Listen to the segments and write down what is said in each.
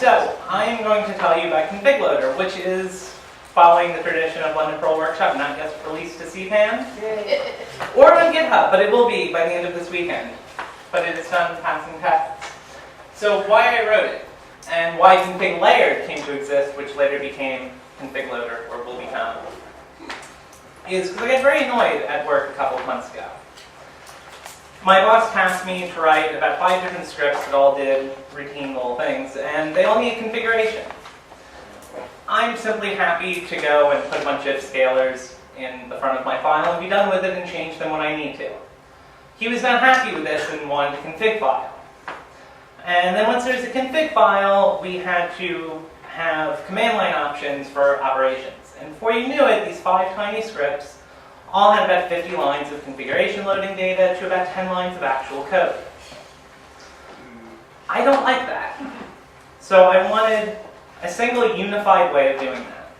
So, I'm going to tell you about config loader, which is following the tradition of London Perl Workshop, not yet released to CPAN, or on GitHub, but it will be by the end of this weekend. But it is done passing tests. So why I wrote it, and why config layer came to exist, which later became config loader, or will become, is because I got very annoyed at work a couple of months ago. My boss tasked me to write about 5 different scripts that all did routine little things, and they all need configuration. I'm simply happy to go and put a bunch of scalars in the front of my file and be done with it and change them when I need to. He was not happy with this and wanted a config file. And then once there's a config file, we had to have command line options for operations. And before you knew it, these 5 tiny scripts all had about 50 lines of configuration loading data to about 10 lines of actual code. I don't like that. So I wanted a single unified way of doing that.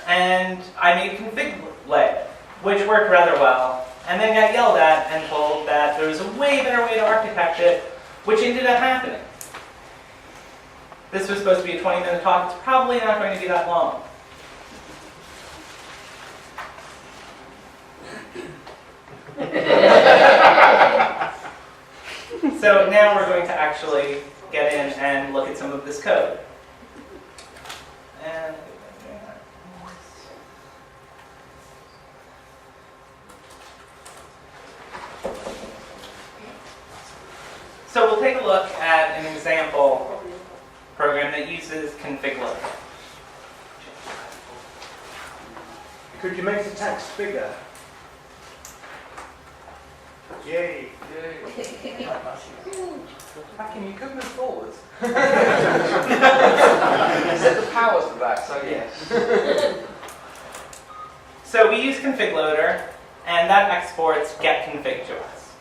And I made config layer, which worked rather well, and then got yelled at and told that there was a way better way to architect it, which ended up happening. This was supposed to be a 20-minute talk. It's probably not going to be that long. So now we're going to actually get in and look at some of this code. And so we'll take a look at an example program that uses config loader. Could you make the text bigger? Yay. Backing, you could move forwards. You set the powers for that, so yes. So we use config loader, and that exports getConfig to us.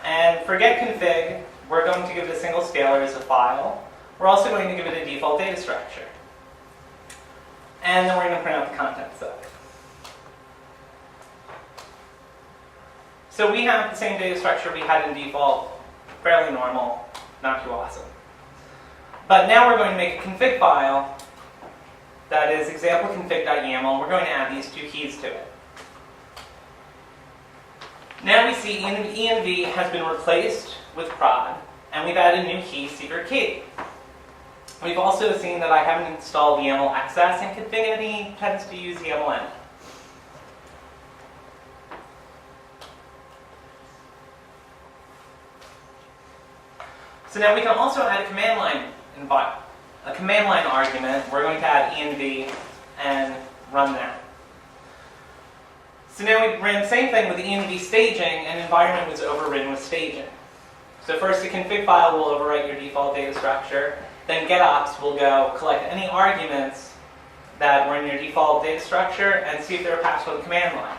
And for getConfig, we're going to give it a single scalar as a file. We're also going to give it a default data structure. And then we're going to print out the contents of it. So we have the same data structure we had in default, fairly normal, not too awesome. But now we're going to make a config file that is example-config.yaml, and we're going to add these 2 keys to it. Now we see env has been replaced with prod, and we've added a new key, secret key. We've also seen that I haven't installed YAML access, and config tends to use YAML end. So now we can also add a command line argument. We're going to add env and run that. So now we ran the same thing with the env staging, and environment was overridden with staging. So first the config file will overwrite your default data structure. Then getops will go collect any arguments that were in your default data structure and see if they're passed with the command line.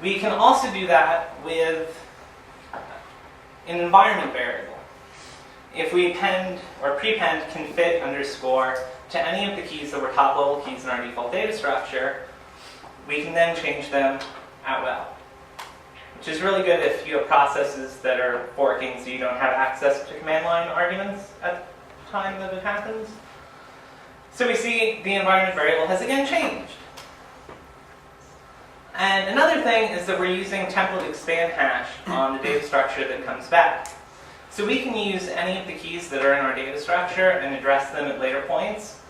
We can also do that with an environment variable. If we append or prepend config underscore to any of the keys that were top level keys in our default data structure, we can then change them at will. Which is really good if you have processes that are forking so you don't have access to command line arguments at the time that it happens. So we see the environment variable has again changed. And another thing is that we're using template expand hash on the data structure that comes back. So we can use any of the keys that are in our data structure and address them at later points.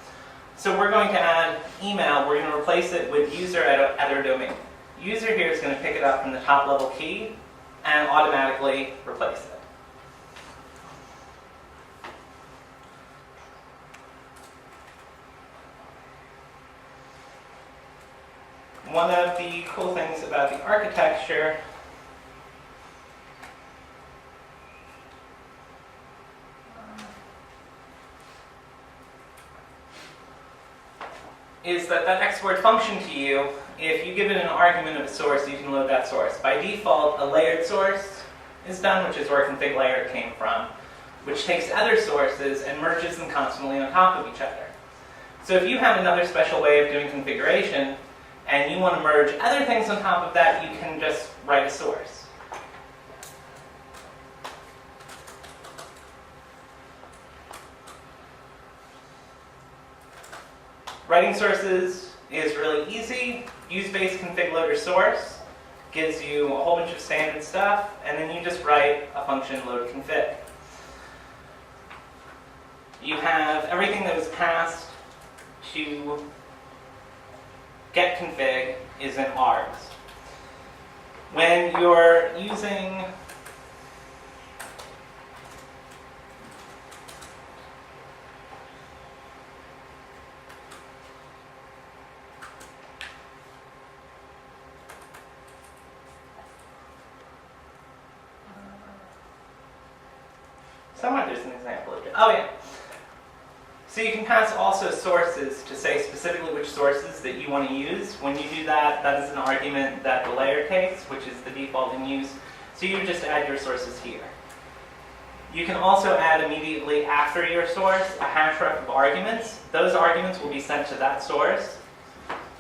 So we're going to add email. We're going to replace it with user at our domain. User here is going to pick it up from the top level key and automatically replace it. One of the cool things about the architecture is that export function to you, if you give it an argument of a source, you can load that source. By default, a layered source is done, which is where config layer came from, which takes other sources and merges them constantly on top of each other. So if you have another special way of doing configuration, and you want to merge other things on top of that, you can just write a source. Writing sources is really easy. Use base config loader source gives you a whole bunch of standard stuff, and then you just write a function load config. You have everything that was passed to get config is in args. When you're using somewhere there's an example of it. Oh yeah. So you can pass also sources to say specifically which sources that you want to use. When you do that, that is an argument that the layer takes, which is the default in use. So you just add your sources here. You can also add immediately after your source a hash ref of arguments. Those arguments will be sent to that source,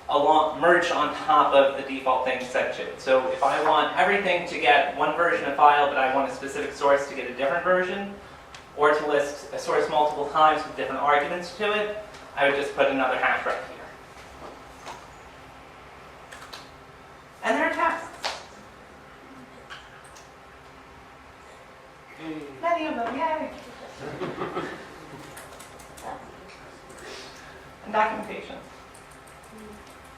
merged on top of the default thing set to it. So if I want everything to get one version of file, but I want a specific source to get a different version, or to list a source multiple times with different arguments to it, I would just put another hash ref here. And there are tests. Many of them, yay! And documentation.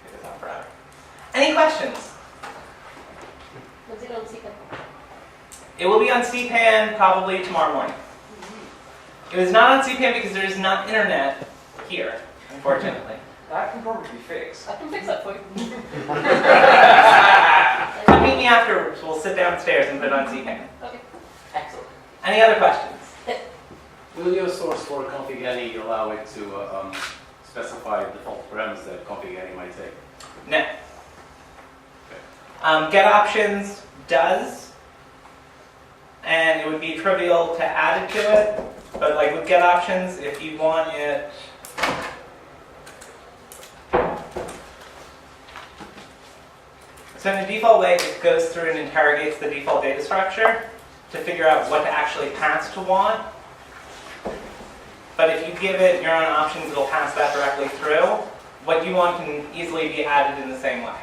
Get this on forever. Any questions? Was it on CPAN? It will be on CPAN probably tomorrow morning. It was not on CPAN because there is not internet here, unfortunately. That can probably be fixed. I can fix that for you. Come meet me afterwards. We'll sit downstairs and put it on CPAN. Okay. Excellent. Any other questions? Will your source for config any allow it to specify default parameters that config any might take? No. Get options does, and it would be trivial to add it to it, but like with get options, if you want it, so in the default way, it goes through and interrogates the default data structure to figure out what to actually pass to want. But if you give it your own options, it'll pass that directly through. What you want can easily be added in the same way.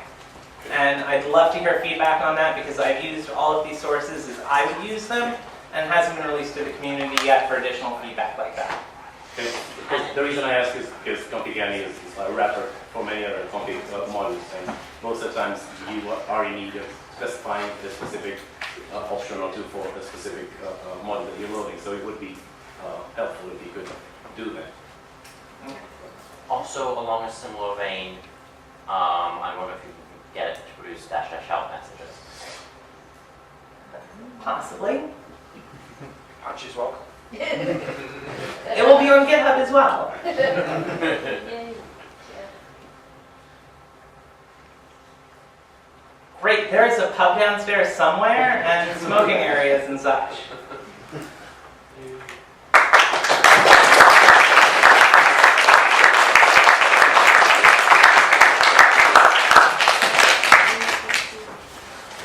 And I'd love to hear feedback on that because I've used all of these sources as I would use them, and it hasn't been released to the community yet for additional feedback like that. Okay. Because the reason I ask is because config any is a wrapper for many other config modules, and most of the times you are in need of specifying a specific option or two for a specific module that you're loading. So it would be helpful if you could do that. Also, along a similar vein, I wonder if you can get it to produce --out messages. Possibly. Patch is welcome. It will be on GitHub as well. Yay. Great, there is a pub downstairs somewhere and smoking areas and such.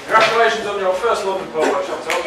Congratulations on your first London Perl workshop, Tom.